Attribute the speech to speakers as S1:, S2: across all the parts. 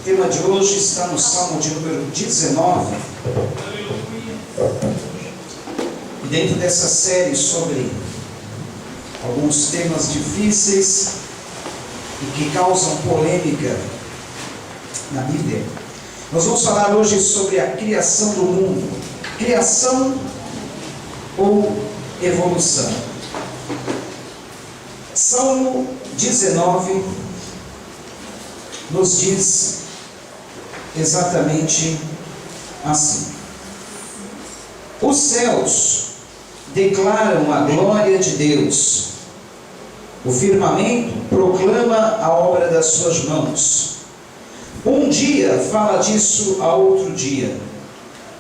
S1: O tema de hoje está no Salmo de número 19. E dentro dessa série sobre alguns temas difíceis e que causam polêmica na Bíblia, nós vamos falar hoje sobre a criação do mundo. Criação ou evolução? Salmo 19 nos diz exatamente assim: os céus declaram a glória de Deus, o firmamento proclama a obra das suas mãos. Um dia fala disso a outro dia,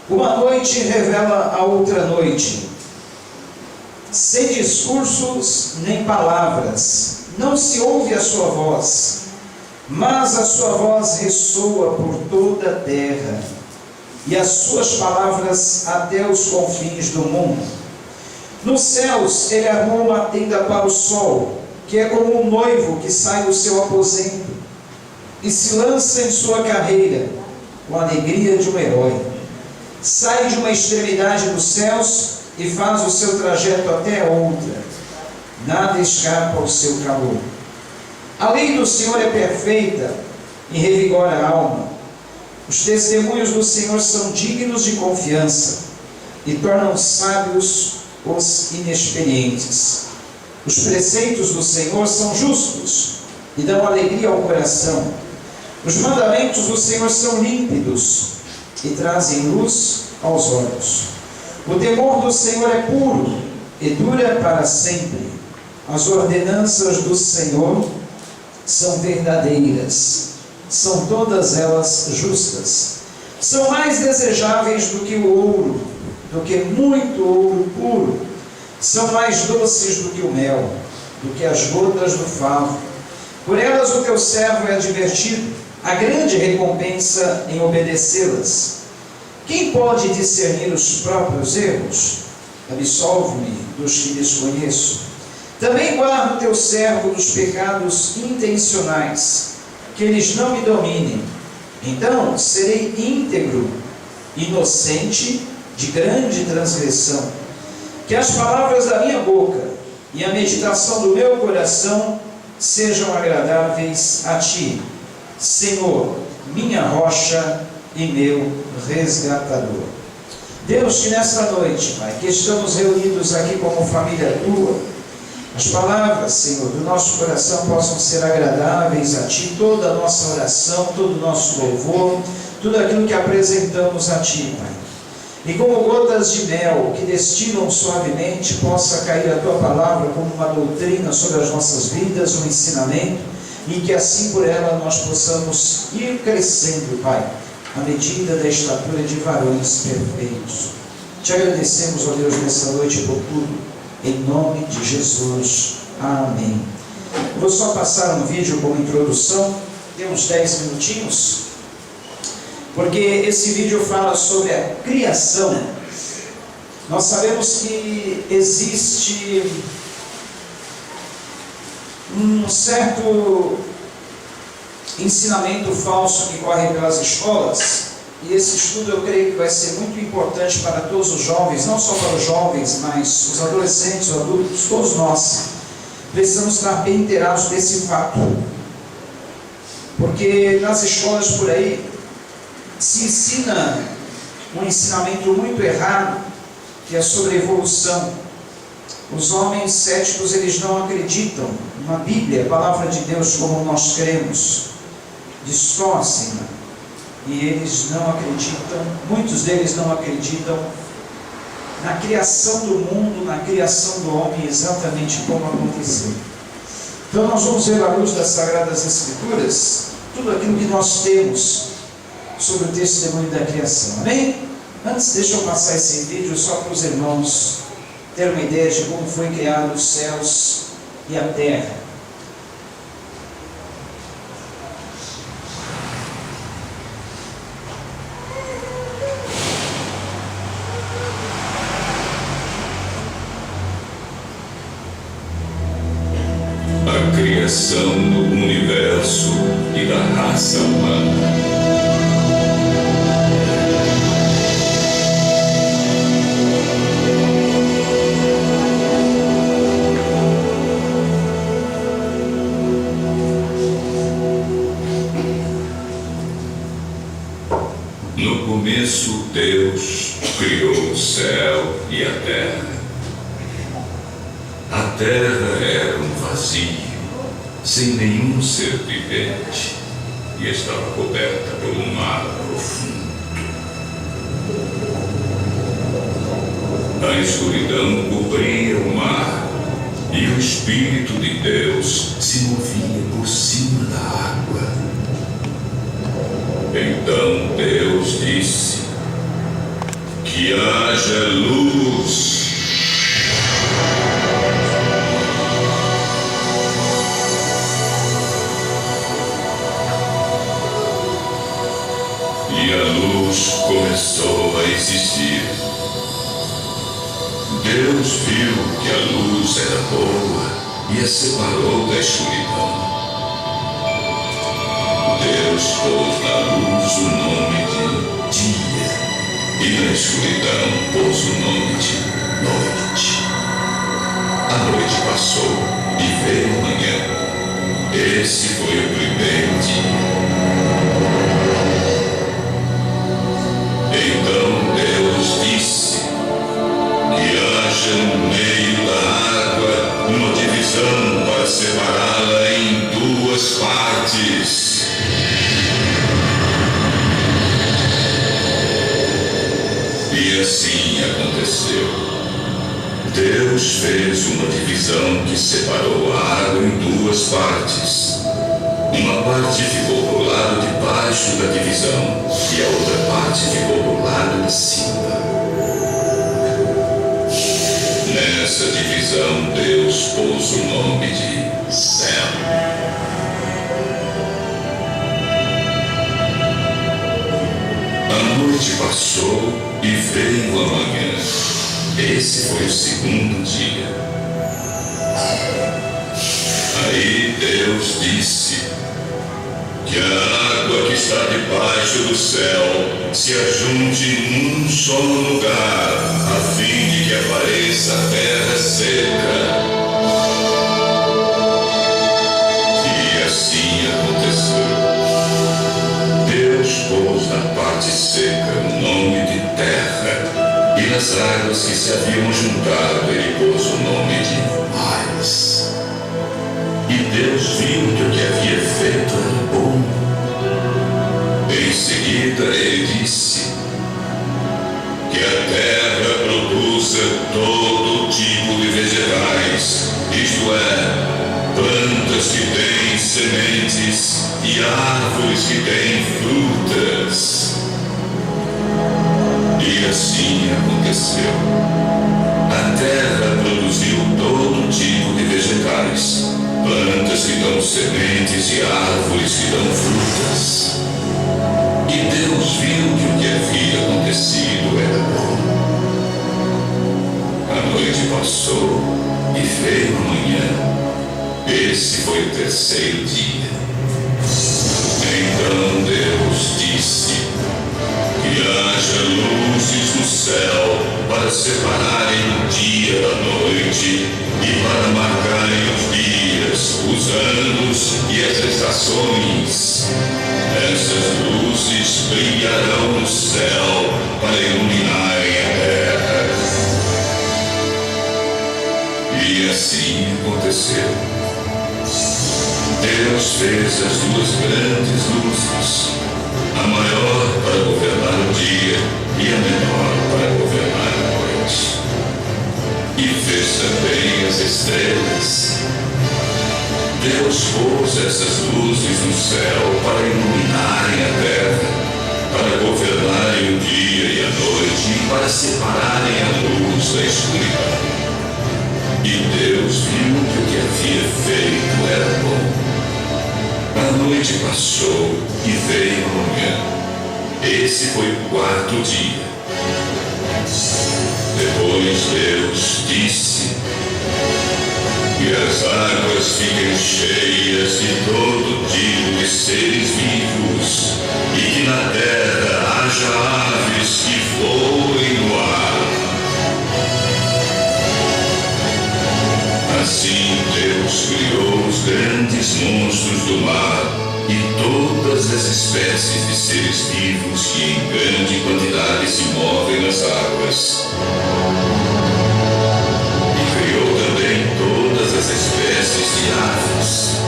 S1: uma noite revela a outra noite. Sem discursos nem palavras, não se ouve a sua voz, mas a sua voz ressoa por toda a terra, e as suas palavras até os confins do mundo. Nos céus ele armou uma tenda para o sol, que é como um noivo que sai do seu aposento e se lança em sua carreira com a alegria de um herói. Sai de uma extremidade dos céus e faz o seu trajeto até a outra. Nada escapa ao seu calor. A lei do Senhor é perfeita e revigora a alma. Os testemunhos do Senhor são dignos de confiança e tornam sábios os inexperientes. Os preceitos do Senhor são justos e dão alegria ao coração. Os mandamentos do Senhor são límpidos e trazem luz aos olhos. O temor do Senhor é puro e dura para sempre. As ordenanças do Senhor são verdadeiras, são todas elas justas. São mais desejáveis do que o ouro, do que muito ouro puro. São mais doces do que o mel, do que as gotas do favo. Por elas o teu servo é advertido, há grande recompensa em obedecê-las. Quem pode discernir os próprios erros? Absolve-me dos que desconheço. Também guarda o teu servo dos pecados intencionais, que eles não me dominem. Então serei íntegro, inocente de grande transgressão. Que as palavras da minha boca e a meditação do meu coração sejam agradáveis a ti, Senhor, minha rocha e meu resgatador. Deus, que nesta noite, Pai, que estamos reunidos aqui como família tua, as palavras, Senhor, do nosso coração possam ser agradáveis a ti, toda a nossa oração, todo o nosso louvor, tudo aquilo que apresentamos a ti, Pai. E como gotas de mel que destilam suavemente, possa cair a tua palavra como uma doutrina sobre as nossas vidas, um ensinamento, e que assim por ela nós possamos ir crescendo, Pai, à medida da estatura de varões perfeitos. Te agradecemos, ó Deus, nessa noite por tudo, em nome de Jesus. Amém. Eu vou só passar um vídeo como introdução, tem uns 10 minutinhos, porque esse vídeo fala sobre a criação. Nós sabemos que existe um certo ensinamento falso que corre pelas escolas, e esse estudo eu creio que vai ser muito importante para todos os jovens, não só para os jovens, mas os adolescentes, os adultos, todos nós precisamos estar bem inteirados desse fato, porque nas escolas por aí se ensina um ensinamento muito errado, que é sobre evolução. Os homens céticos, eles não acreditam na Bíblia, a palavra de Deus como nós cremos, distorcem-na, e eles não acreditam, muitos deles não acreditam na criação do mundo, na criação do homem, exatamente como aconteceu. Então nós vamos ver à luz das Sagradas Escrituras tudo aquilo que nós temos sobre o testemunho da criação. Amém? Antes, deixa eu passar esse vídeo só para os irmãos ter uma ideia de como foi criado os céus e a terra.
S2: A criação do universo e da raça humana. céu e a terra. A terra era um vazio, sem nenhum ser vivente, e estava coberta por um mar profundo. A escuridão cobria o mar, e o Espírito de Deus se movia por cima da água. Então Deus disse: que haja luz. E a luz começou a existir. Deus viu que a luz era boa e a separou da escuridão. Deus pôs na luz o nome de dia e na escuridão pôs o nome de noite. A noite passou e veio a manhã. Esse foi o primeiro dia. Então Deus disse: que haja no meio da água uma divisão para separá-la em duas partes. E assim aconteceu. Deus fez uma divisão que separou a água em duas partes. Uma parte ficou pro lado de baixo da divisão e a outra parte ficou pro lado de cima. Nessa divisão, Deus pôs o nome de céu. A noite passou e veio a manhã. Esse foi o segundo dia. Aí Deus disse: que a água que está debaixo do céu se ajunte num só lugar, a fim de que apareça a terra seca. E assim aconteceu. Deus pôs na parte seca o nome de terra, e nas águas que se haviam juntado ele pôs o nome de mares. E Deus viu que o que havia feito era bom. Em seguida ele disse: que a terra produza todo tipo de vegetais, isto é, plantas que têm sementes e árvores que têm frutas. E assim aconteceu. A terra produziu todo tipo de vegetais, plantas que dão sementes e árvores que dão frutas. E Deus viu que o que havia acontecido era bom. A noite passou e veio a manhã. Esse foi o terceiro dia. Então Deus disse: que haja luzes no céu para separarem o dia da noite e para marcarem os dias, os anos e as estações. Essas luzes brilharão no céu para iluminarem a terra. E assim aconteceu. Deus fez as duas grandes luzes, a maior para governar o dia e a menor para governar a noite. E fez também as estrelas. Deus pôs essas luzes no céu para iluminarem a terra, para governarem o dia e a noite e para separarem a luz da escuridão. E Deus viu que o que havia feito era bom. A noite passou e veio a manhã. Esse foi o quarto dia. Depois Deus disse: que as águas fiquem cheias de todo tipo de seres vivos, e que na terra haja aves que voem no ar. Assim Deus criou os grandes monstros do mar e todas as as espécies de seres vivos que em grande quantidade se movem nas águas. E criou também todas as espécies de aves.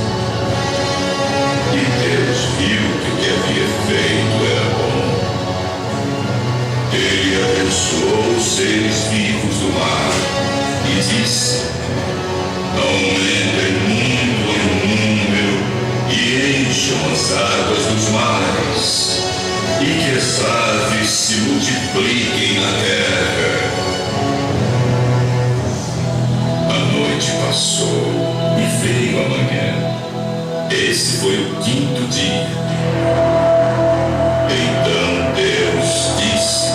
S2: E Deus viu que o que havia feito era bom. Ele abençoou os seres vivos do mar e disse: aumentem muito em número e encham as águas dos mares, e que as aves se multipliquem na terra. A noite passou e veio a manhã. Esse foi o 5º dia. Então Deus disse: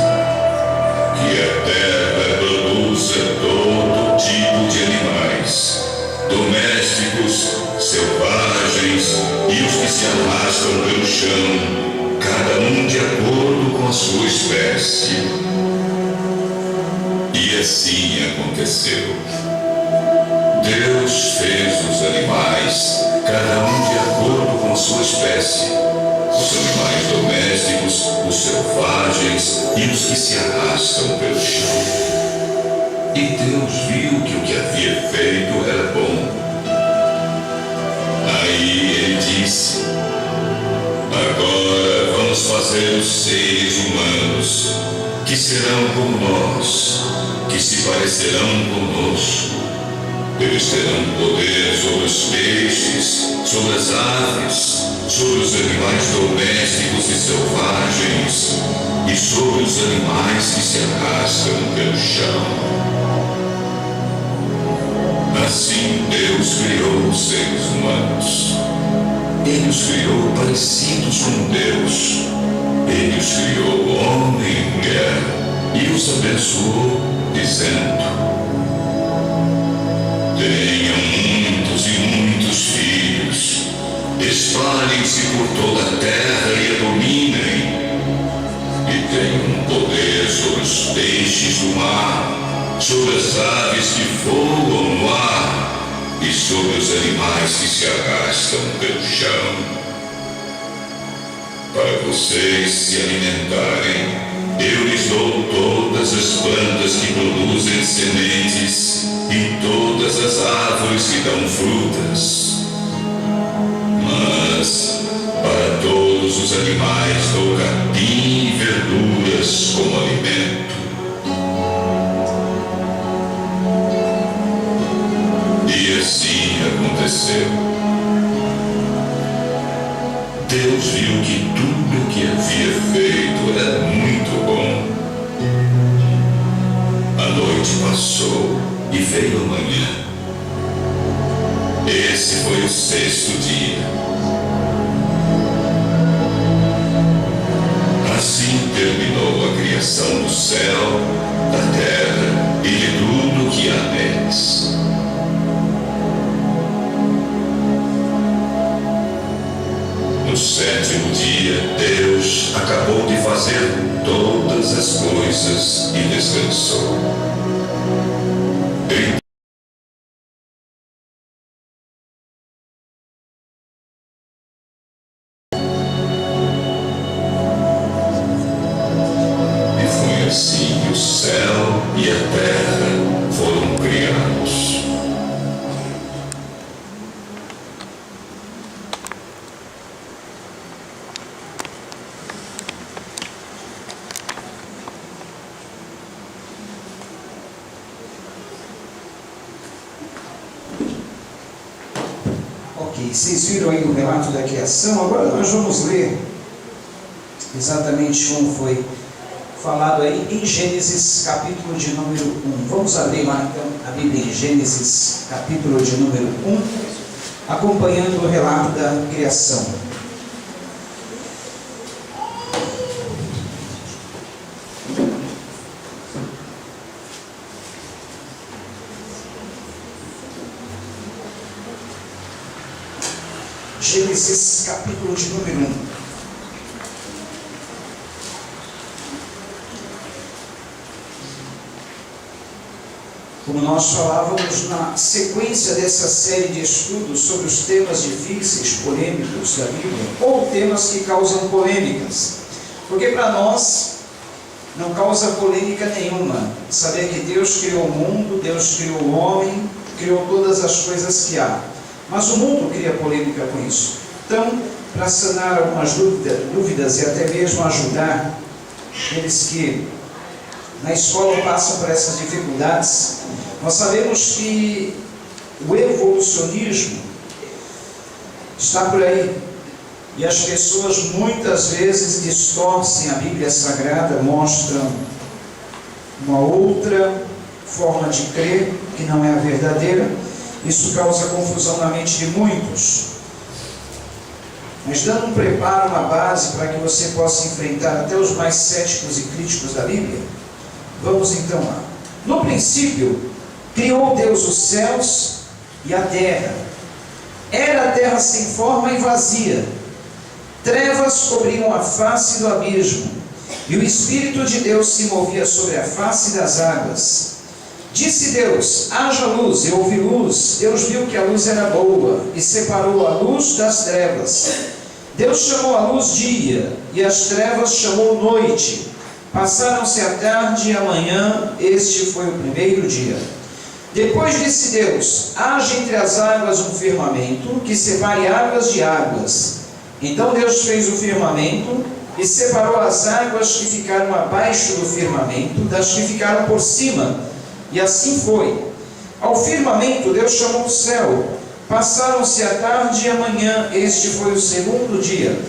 S2: que a terra produza todo tipo de animais, domésticos, selvagens e os que se arrastam pelo chão, cada um de acordo com a sua espécie. E assim aconteceu. Deus fez os animais, cada um de acordo com a sua espécie, os animais domésticos, os selvagens e os que se arrastam pelo chão. E Deus viu que o que havia feito era bom. Aí ele disse: agora vamos fazer os seres humanos, que serão como nós, que se parecerão conosco. Eles terão poder sobre os peixes, sobre as aves, sobre os animais domésticos e selvagens, e sobre os animais que se arrastam pelo chão. Assim Deus criou os seres humanos. Ele os criou parecidos com Deus. Ele os criou homem e mulher e os abençoou, dizendo: tenham muitos e muitos filhos, espalhem-se por toda a terra e a dominem, e tenham poder sobre os peixes do mar, sobre as aves que voam no ar e sobre os animais que se arrastam pelo chão. Para vocês se alimentarem, eu lhes dou todas as plantas que produzem sementes e todas as árvores que dão frutas. Mas para todos os animais dou capim e verduras como alimento. E assim aconteceu. Deus viu que tudo o que havia feito era muito bom. A noite passou e veio a manhã. Esse foi o 6º dia. Assim terminou a criação do céu, da terra e de tudo que há neles. No 7º dia, Deus acabou de fazer todas as coisas e descansou. E foi assim que o céu e a terra foram criados.
S1: Ok, vocês viram aí o relato da criação. Agora nós vamos ler exatamente como foi falado aí em Gênesis capítulo de número 1. Vamos abrir lá então a Bíblia em Gênesis capítulo de número 1, acompanhando o relato da criação. Gênesis capítulo de número 1. como nós falávamos na sequência dessa série de estudos sobre os temas difíceis, polêmicos da Bíblia, ou temas que causam polêmicas, porque para nós não causa polêmica nenhuma saber que Deus criou o mundo, Deus criou o homem, criou todas as coisas que há, mas o mundo cria polêmica com isso. Então, para sanar algumas dúvidas e até mesmo ajudar aqueles que na escola passam por essas dificuldades, nós sabemos que o evolucionismo está por aí, e as pessoas muitas vezes distorcem a Bíblia Sagrada, mostram uma outra forma de crer que não é a verdadeira. Isso causa confusão na mente de muitos. Mas dando um preparo, uma base para que você possa enfrentar até os mais céticos e críticos da Bíblia, vamos então lá. No princípio, criou Deus os céus e a terra. Era a terra sem forma e vazia. Trevas cobriam a face do abismo, e o Espírito de Deus se movia sobre a face das águas. Disse Deus: haja luz, e houve luz. Deus viu que a luz era boa, e separou a luz das trevas. Deus chamou a luz dia, e as trevas chamou noite. Passaram-se a tarde e a manhã, este foi o primeiro dia. Depois disse Deus: haja entre as águas um firmamento, que separe águas de águas. Então Deus fez o firmamento, e separou as águas que ficaram abaixo do firmamento, das que ficaram por cima, e assim foi. Ao firmamento Deus chamou o céu. Passaram-se a tarde e a manhã, este foi o segundo dia.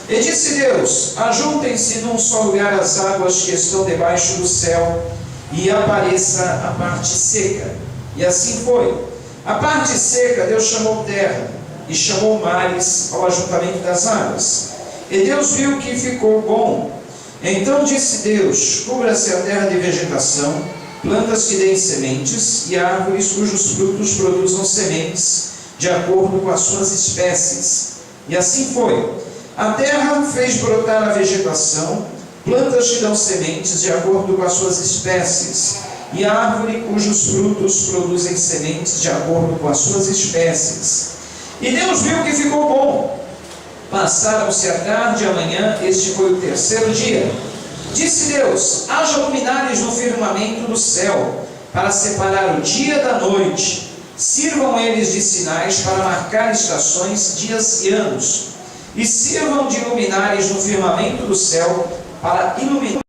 S1: E disse Deus: ajuntem-se num só lugar as águas que estão debaixo do céu, e apareça a parte seca. E assim foi. A parte seca Deus chamou terra, e chamou mares ao ajuntamento das águas. E Deus viu que ficou bom. Então disse Deus: cubra-se a terra de vegetação, plantas que deem sementes, e árvores cujos frutos produzam sementes, de acordo com as suas espécies. E assim foi. A terra fez brotar a vegetação, plantas que dão sementes, de acordo com as suas espécies, e árvore cujos frutos produzem sementes, de acordo com as suas espécies. E Deus viu que ficou bom. Passaram-se a tarde e a manhã, este foi o terceiro dia. Disse Deus: haja luminares no firmamento do céu, para separar o dia da noite. Sirvam eles de sinais para marcar estações, dias e anos. E sirvam de luminares no firmamento do céu, para iluminar